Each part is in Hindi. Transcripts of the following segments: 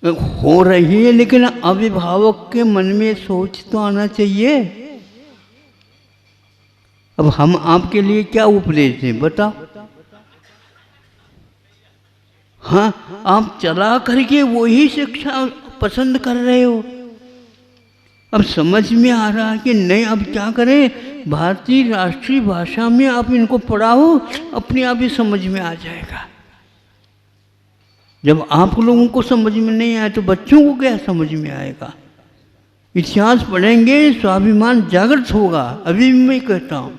हो रही है, लेकिन अभिभावक के मन में सोच तो आना चाहिए। अब हम आपके लिए क्या उपदेश दें बताओ। हाँ, आप चला करके वही शिक्षा पसंद कर रहे हो। अब समझ में आ रहा है कि नहीं, अब क्या करें, भारतीय राष्ट्रीय भाषा में आप इनको पढ़ाओ, अपने आप ही समझ में आ जाएगा। जब आप लोगों को समझ में नहीं आए तो बच्चों को क्या समझ में आएगा। इतिहास पढ़ेंगे, स्वाभिमान जागृत होगा, अभी भी मैं कहता हूँ।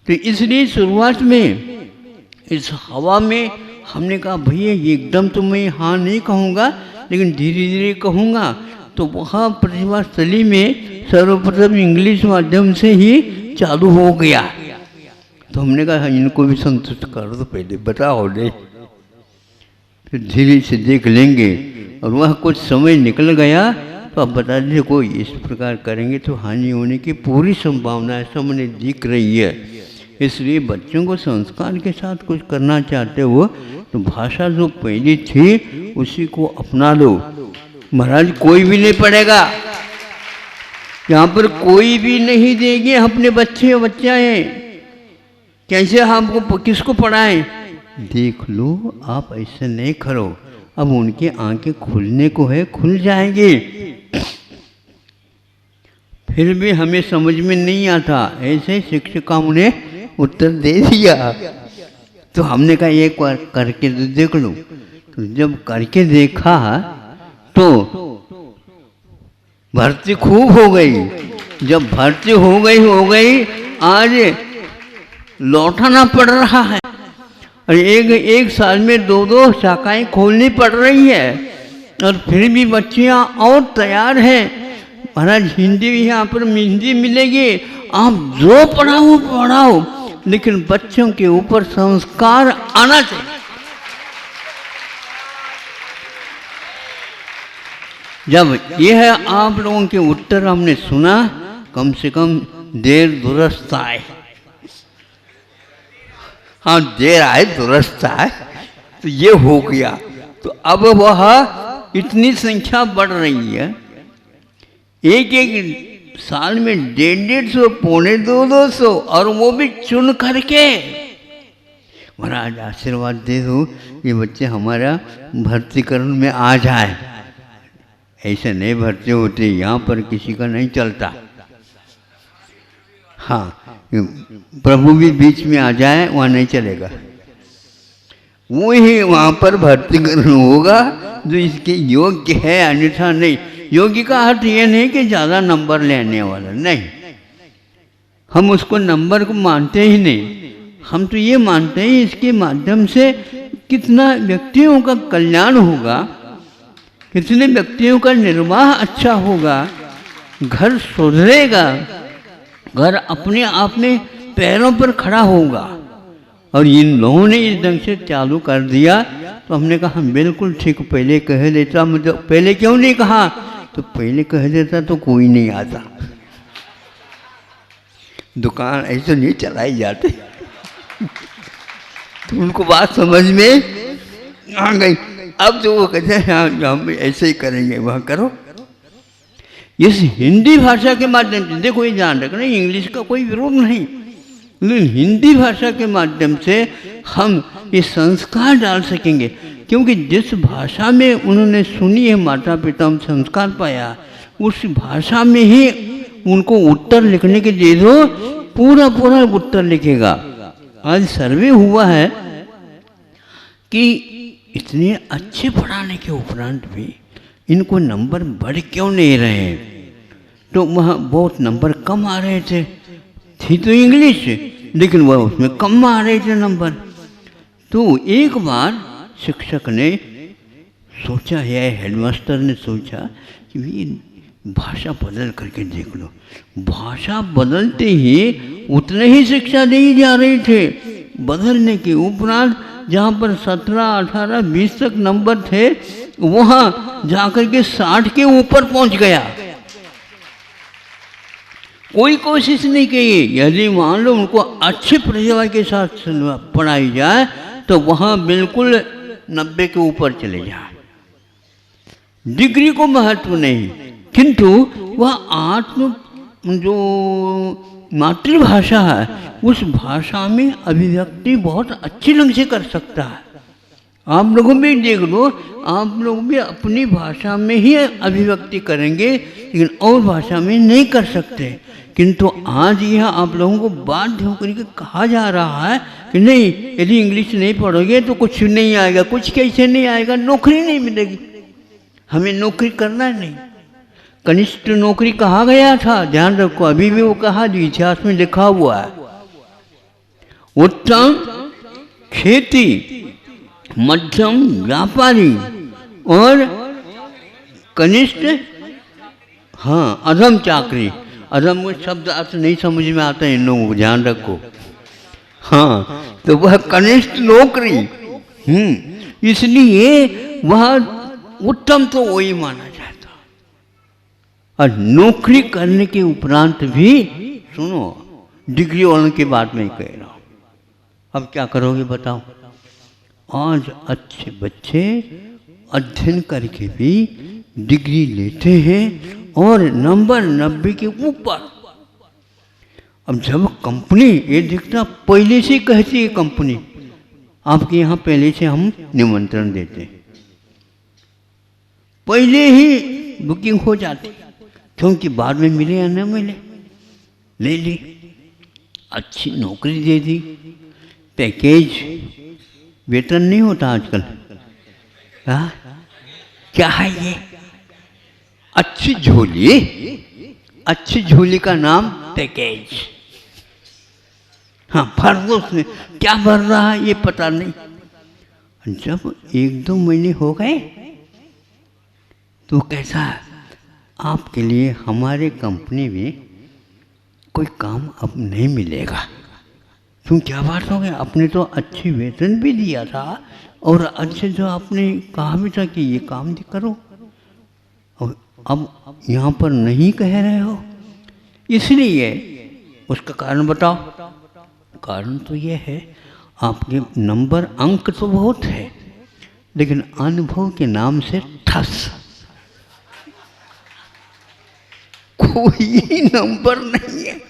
तो इसलिए शुरुआत में इस हवा में हमने कहा भैया एकदम तो मैं हाँ नहीं कहूँगा, लेकिन धीरे धीरे कहूँगा। तो वहाँ प्रतिभा स्थली में सर्वप्रथम इंग्लिश माध्यम से ही चालू हो गया। तो हमने कहा इनको भी संतुष्ट कर दो, पहले बताओ दे, फिर धीरे से देख लेंगे। और वह कुछ समय निकल गया तो अब बता दीजिए, कोई इस प्रकार करेंगे तो हानि होने की पूरी संभावना ऐसा मुझे दिख रही है। इसलिए बच्चों को संस्कार के साथ कुछ करना चाहते हो तो भाषा जो पहली थी उसी को अपना लो। महाराज कोई भी नहीं पढ़ेगा, यहाँ पर कोई भी नहीं देंगे अपने बच्चे बच्चाएं, कैसे हमको किसको पढ़ाएं। देख लो, आप ऐसे नहीं करो। अब उनकी आंखें खुलने को है, खुल जाएंगे। फिर भी हमें समझ में नहीं आता, ऐसे शिक्षिका ने उत्तर दे दिया। तो हमने कहा एक बार करके तो देख लो। तो जब करके देखा तो भर्ती खूब हो गई। जब भर्ती हो गई, आज लौटाना पड़ रहा है। और एक साल में 2 शाखाएं खोलनी पड़ रही है, और फिर भी बच्चियां और तैयार हैं। महाराज हिंदी यहाँ पर हिंदी मिलेगी, आप जो पढ़ाओ, लेकिन बच्चों के ऊपर संस्कार आना चाहिए। जब यह आप लोगों के उत्तर हमने सुना, कम से कम देर दुरुस्त आए। हाँ, देर आए दुरुस्त आए, तो ये हो गया। तो अब वह इतनी संख्या बढ़ रही है, एक साल में 150-150, 200, और वो भी चुन करके। महाराज आशीर्वाद दे दो ये बच्चे हमारा भर्तीकरण में आ जाए। ऐसे नहीं भर्ती होते, यहाँ पर किसी का नहीं चलता। हाँ, प्रभु भी बीच में आ जाए, वहाँ नहीं चलेगा। वो ही वहाँ पर भर्तीकरण होगा जो इसके योग्य है, अन्यथा नहीं। योग्य का अर्थ ये नहीं कि ज़्यादा नंबर लेने वाला, नहीं, हम उसको नंबर को मानते ही नहीं। हम तो ये मानते हैं इसके माध्यम से कितना व्यक्तियों का कल्याण होगा, कितने व्यक्तियों का निर्वाह अच्छा होगा, घर सुधरेगा, घर अपने आप में पैरों पर खड़ा होगा। और इन लोगों ने इस ढंग से चालू कर दिया। तो हमने कहा बिल्कुल ठीक, पहले कह देता, मुझे पहले क्यों नहीं कहा। तो पहले कह देता तो कोई नहीं आता, दुकान ऐसे नहीं चलाई जाते। तो उनको बात समझ में आ गई। अब जो वो कहते हैं हम ऐसे ही करेंगे, वह करो। इस हिंदी भाषा के माध्यम से, देखो ये ध्यान रखना, इंग्लिश का कोई विरोध नहीं, लेकिन हिंदी भाषा के माध्यम से हम ये संस्कार डाल सकेंगे। क्योंकि जिस भाषा में उन्होंने सुनी है, माता पिता में संस्कार पाया, उस भाषा में ही उनको उत्तर लिखने के दे दो, पूरा उत्तर लिखेगा। आज सर्वे हुआ है कि इतने अच्छे पढ़ाने के उपरांत भी इनको नंबर बढ़ क्यों नहीं रहे। तो वहाँ बहुत नंबर कम आ रहे थे, थी तो इंग्लिश, लेकिन वह उसमें कम आ रहे थे नंबर। तो एक बार शिक्षक ने सोचा, है हेडमास्टर ने सोचा कि ये भाषा बदल करके देख लो। भाषा बदलते ही उतने ही शिक्षा दी जा रही थे। बदलने के उपरांत जहाँ पर 17, 18, 20 तक नंबर थे, वहाँ जाकर के 60 के ऊपर पहुँच गया। कोई कोशिश नहीं की। यदि मान लो उनको अच्छी प्रतिभा के साथ पढ़ाई जाए तो वहाँ बिल्कुल 90 के ऊपर चले जाए। डिग्री को महत्व नहीं, किंतु वह आत्म जो मातृभाषा है उस भाषा में अभिव्यक्ति बहुत अच्छी ढंग से कर सकता है। आप लोगों भी देख लो, आप लोग भी अपनी भाषा में ही अभिव्यक्ति करेंगे, लेकिन और भाषा में नहीं कर सकते। किंतु आज यह आप लोगों को बाध्य होकर के कहा जा रहा है कि नहीं, यदि इंग्लिश नहीं पढ़ोगे तो कुछ नहीं आएगा, कुछ कैसे नहीं आएगा, नौकरी नहीं मिलेगी, हमें नौकरी करना नहीं। कनिष्ठ नौकरी कहा गया था, ध्यान रखो, अभी भी वो कहा जो इतिहास में लिखा हुआ है। उत्तम खेती, मध्यम व्यापारी और कनिष्ठ हाँ अधम चाकरी। अधम वो शब्द अर्थ नहीं समझ में आता है इन लोगों को, ध्यान रखो। हाँ, तो वह कनिष्ठ नौकरी, इसलिए वह उत्तम तो वही माना जाता। और नौकरी करने के उपरांत भी सुनो, डिग्री वालों की बात मैं कह रहा हूं, अब क्या करोगे बताओ। आज अच्छे बच्चे अध्ययन करके भी डिग्री लेते हैं और नंबर 90 के ऊपर। अब जब कंपनी ये दिखता पहले से कहती है, कंपनी आपके यहाँ पहले से हम निमंत्रण देते हैं, पहले ही बुकिंग हो जाती, क्योंकि बाद में मिले या न मिले, ले ली, अच्छी नौकरी दे दी, पैकेज, वेतन नहीं होता आजकल, हाँ क्या है ये, अच्छी झोली, अच्छी झोली का नाम पैकेज। हाँ भर दो, उसमें क्या भर रहा है ये पता नहीं। जब 1-2 महीने हो गए तो कैसा है, आपके लिए हमारे कंपनी में कोई काम अब नहीं मिलेगा। तुम क्या बात हो गया, आपने तो अच्छी वेतन भी दिया था और अच्छे जो आपने कहा भी था कि ये काम करो, और अब यहाँ पर नहीं कह रहे हो, इसलिए उसका कारण बताओ। कारण तो ये है, आपके नंबर अंक तो बहुत है, लेकिन अनुभव के नाम से ठस, कोई नंबर नहीं है।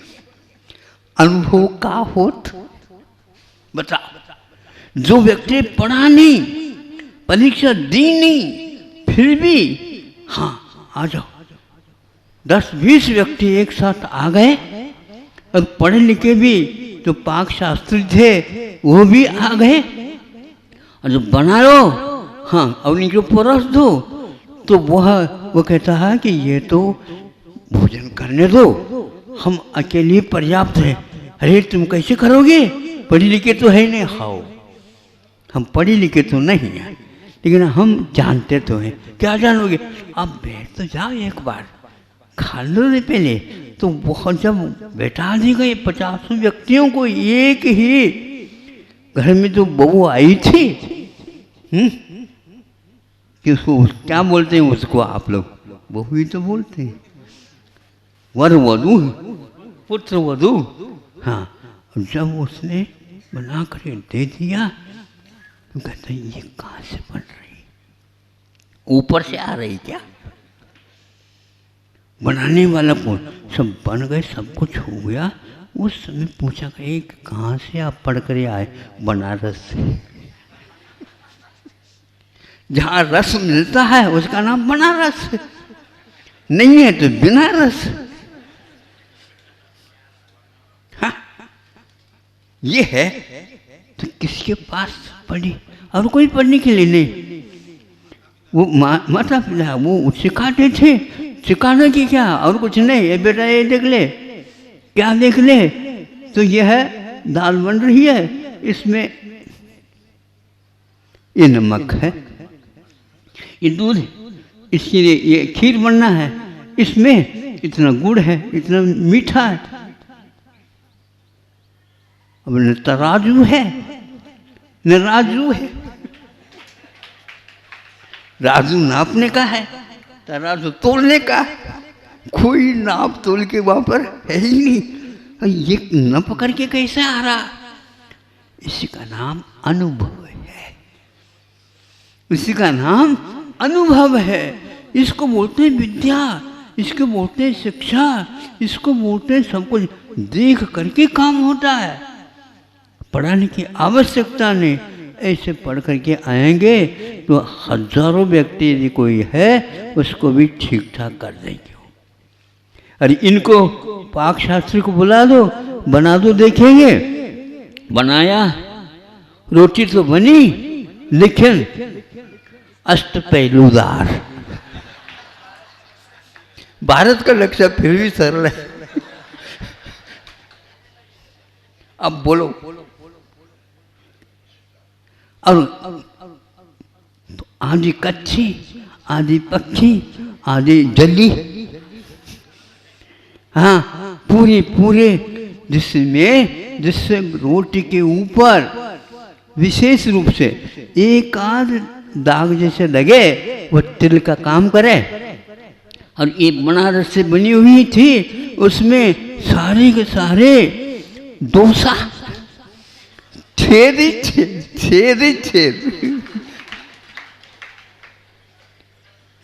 अनुभव का होत बताओ, जो व्यक्ति पढ़ा नहीं, परीक्षा दी नहीं, फिर भी हाँ आ जाओ, 10-20 व्यक्ति एक साथ आ गए और पढ़े लिखे भी जो पाक शास्त्री थे वो भी आ गए, और जो बना लो हाँ और उनके परस दो, तो वो कहता है कि ये तो भोजन करने दो, हम अकेले पर्याप्त हैं। अरे तुम कैसे करोगे, पढ़े लिखे तो है नहीं। खाओ, हम पढ़े लिखे तो नहीं हैं, लेकिन हम जानते तो हैं। क्या जानोगे, आप बैठ तो जाओ, एक बार खा लो रे पहले। तो बहुत जब बैठा दी गई 50 व्यक्तियों को, एक ही घर में जो बहू आई थी, कि उसको क्या बोलते हैं, उसको आप लोग बहू ही तो बोलते हैं, वर वधू, पुत्र वधू। हाँ, जब उसने बना कर दे दिया तो कहते ये कहाँ से बन रही, ऊपर से आ रही क्या, बनाने वाला कौन। सब बन गए, सब कुछ हो गया। उस समय पूछा गया कि कहाँ से आप पढ़ कर आए, बनारस से। जहाँ रस मिलता है उसका नाम बनारस, नहीं है तो बिना रस। हाँ, ये है तो किसके पास पढ़ी, और कोई पढ़ने के लिए नहीं। वो माता पिता वो सिखाते थे, सिखाने की क्या और कुछ नहीं। ये बेटा ये देख ले, क्या देख ले, तो ये है दाल बन रही है, इसमें ये नमक है, ये दूध है, इसके लिए ये खीर बनना है, इसमें इतना गुड़ है, इतना मीठा है। अब न तराजू है न राजू है, राजू नापने का है, तराजू तोलने का, कोई नाप तोल के वहां पर है ही नहीं। ये न पकड़ के कैसे आ रहा, इसी का नाम अनुभव है, इसी का नाम अनुभव है। इसको बोलते हैं विद्या, इसको बोलते हैं शिक्षा, इसको बोलते हैं सब कुछ देख करके काम होता है, पढ़ाने की आवश्यकता नहीं। ऐसे पढ़ करके आएंगे तो हजारों व्यक्ति यदि कोई है उसको भी ठीक ठाक कर देंगे। अरे इनको पाक शास्त्री को बुला दो, बना दो, देखेंगे। बनाया, रोटी तो बनी, लेकिन अष्ट पहलूदार। भारत का लक्ष्य फिर भी सरल है। अब बोलो, और तो आधी कच्ची, आधी पक्की, आधी जली, हाँ पूरे पूरे, जिससे रोटी के ऊपर विशेष रूप से एक आध दाग जैसे लगे वो तिल का काम करे। और ये बनारस से बनी हुई थी, उसमें सारे के सारे डोसा, छेद ही छेद, छेद ही छेद।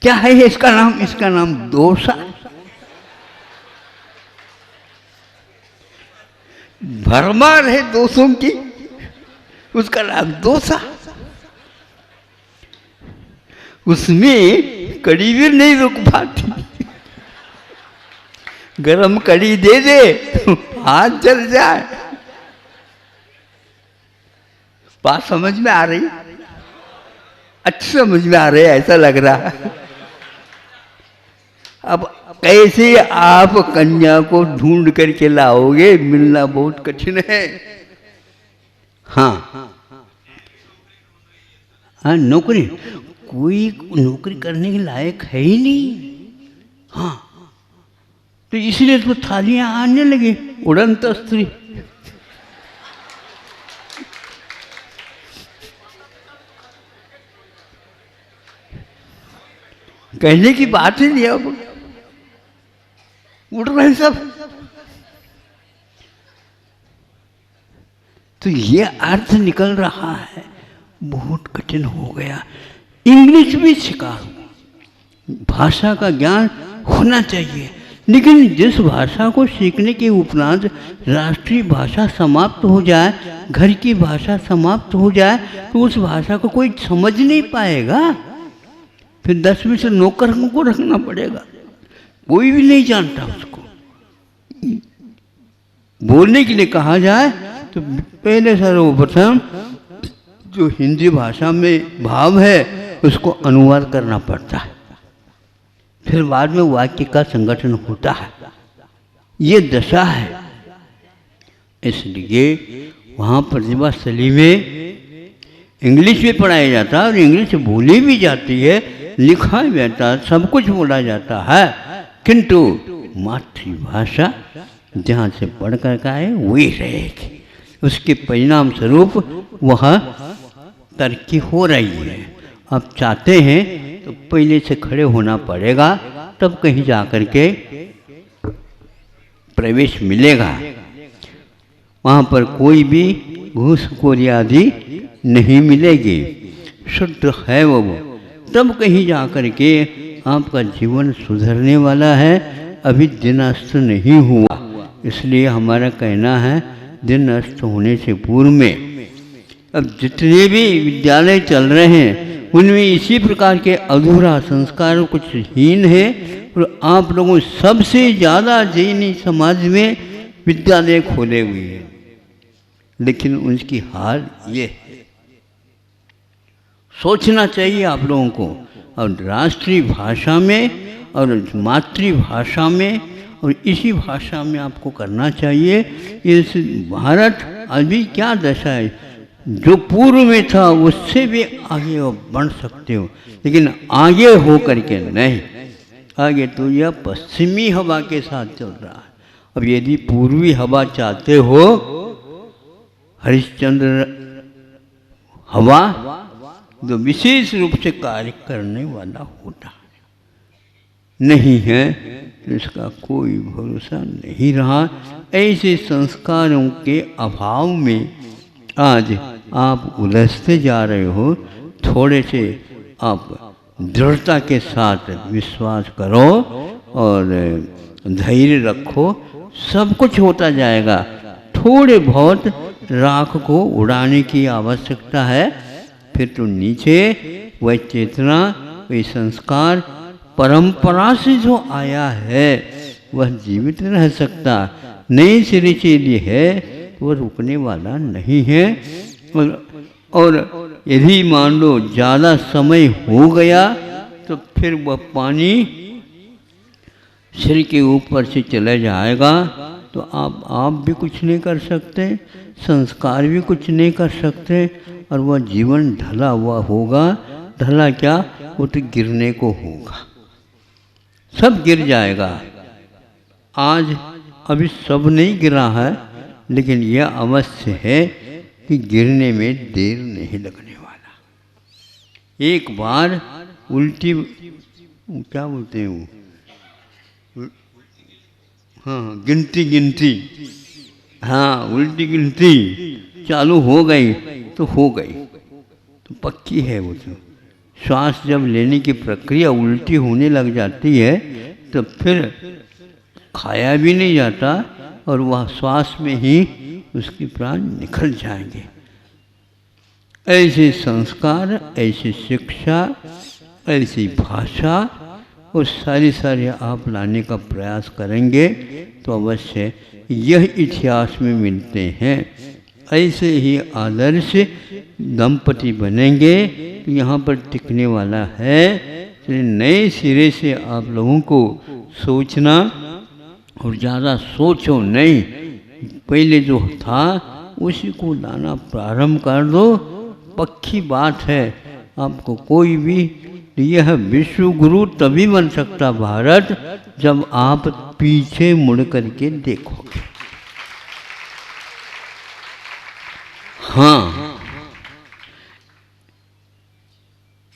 क्या है इसका नाम? इसका नाम डोसा। भरमार है दोषों की, उसका नाम डोसा। उसमें कड़ी भी नहीं रुक पाती। गरम कड़ी दे दे तो हाथ जल जाए। बात समझ में आ रही? अच्छी समझ में आ रही है, ऐसा लग रहा है। अब कैसे आप कन्या को ढूंढ करके लाओगे? मिलना बहुत कठिन है। हाँ हाँ, नौकरी, कोई नौकरी करने के लायक है ही नहीं। हाँ, तो इसलिए तो थालियां आने लगी, उड़ंत स्त्री। कहने की बात ही नहीं, अब उड़ रहे सब। तो ये अर्थ निकल रहा है, बहुत कठिन हो गया। इंग्लिश भी सिखा, भाषा का ज्ञान होना चाहिए, लेकिन जिस भाषा को सीखने के उपरांत राष्ट्रीय भाषा समाप्त हो जाए, घर की भाषा समाप्त हो जाए, तो उस भाषा को कोई समझ नहीं पाएगा। फिर 10वीं से नौकर को रखना पड़ेगा, कोई भी नहीं जानता उसको। बोलने के लिए कहा जाए तो पहले सर्वप्रथम जो हिंदी भाषा में भाव है उसको अनुवाद करना पड़ता है, फिर बाद में वाक्य का संगठन होता है। ये दशा है। इसलिए वहाँ प्रतिभास्थली में इंग्लिश भी पढ़ाया जाता है और इंग्लिश बोली भी जाती है, लिखा भी जाता है, सब कुछ बोला जाता है, किंतु मातृभाषा जहाँ से पढ़ कर आए वही रहेगी। उसके परिणाम स्वरूप वह तरक्की हो रही है। अब चाहते हैं तो पहले से खड़े होना पड़ेगा, तब कहीं जा कर के प्रवेश मिलेगा। वहाँ पर कोई भी घूसखोरी आदि नहीं मिलेगी, शुद्ध है वो, तब कहीं जा कर के आपका जीवन सुधरने वाला है। अभी दिन अस्त नहीं हुआ, इसलिए हमारा कहना है दिन अस्त होने से पूर्व में अब जितने भी विद्यालय चल रहे हैं उनमें इसी प्रकार के अधूरा संस्कार कुछ हीन है। और आप लोगों सबसे ज़्यादा जैनी समाज में विद्यालय खोले हुए हैं, लेकिन उनकी हाल ये है। सोचना चाहिए आप लोगों को, और राष्ट्रीय भाषा में और मातृभाषा में और इसी भाषा में आपको करना चाहिए। इस भारत अभी क्या दशा है, जो पूर्व में था उससे भी आगे बढ़ सकते हो, लेकिन आगे हो करके नहीं। आगे तो यह पश्चिमी हवा के साथ चल रहा है। अब यदि पूर्वी हवा चाहते हो, हरिश्चंद्र हवा जो विशेष रूप से कार्य करने वाला होता है, नहीं है तो इसका कोई भरोसा नहीं रहा। ऐसे संस्कारों के अभाव में आज आप उलझते जा रहे हो। थोड़े से आप दृढ़ता के साथ विश्वास करो और धैर्य रखो, सब कुछ होता जाएगा। थोड़े बहुत राख को उड़ाने की आवश्यकता है, फिर तो नीचे वह चेतना, वह संस्कार परंपरा से जो आया है वह जीवित रह सकता। नए सिरे से यदि है वह रुकने वाला नहीं है। और यदि मान लो ज़्यादा समय हो गया तो फिर वह पानी सिर के ऊपर से चला जाएगा, तो आप भी कुछ नहीं कर सकते, संस्कार भी कुछ नहीं कर सकते, और वह जीवन ढला हुआ होगा। ढला क्या, वो तो गिरने को होगा, सब गिर जाएगा। आज अभी सब नहीं गिरा है, लेकिन यह अवश्य है कि गिरने में देर नहीं लगने वाला। एक बार उल्टी, क्या बोलते हैं वो, हाँ गिनती, हाँ उल्टी गिनती चालू हो गई तो हो गई, तो पक्की है वो। तो श्वास जब लेने की प्रक्रिया उल्टी होने लग जाती है तो फिर खाया भी नहीं जाता और वह श्वास में ही उसके प्राण निकल जाएंगे। ऐसे संस्कार, ऐसी शिक्षा, ऐसी भाषा और सारी आप लाने का प्रयास करेंगे तो अवश्य यह इतिहास में मिलते हैं। ऐसे ही आदर्श दंपति बनेंगे तो यहाँ पर टिकने वाला है। तो नए सिरे से आप लोगों को सोचना, और ज़्यादा सोचो नहीं, पहले जो था उसी को लाना प्रारंभ कर दो। पक्की बात है, आपको कोई भी, यह विश्व गुरु तभी बन सकता भारत जब आप पीछे मुड़ करके देखोगे। हाँ,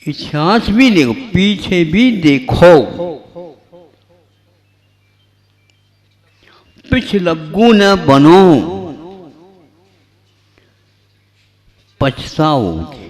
इतिहास भी देखो, पीछे भी देखो, पिछलग्गू न बनो, पछताओगे।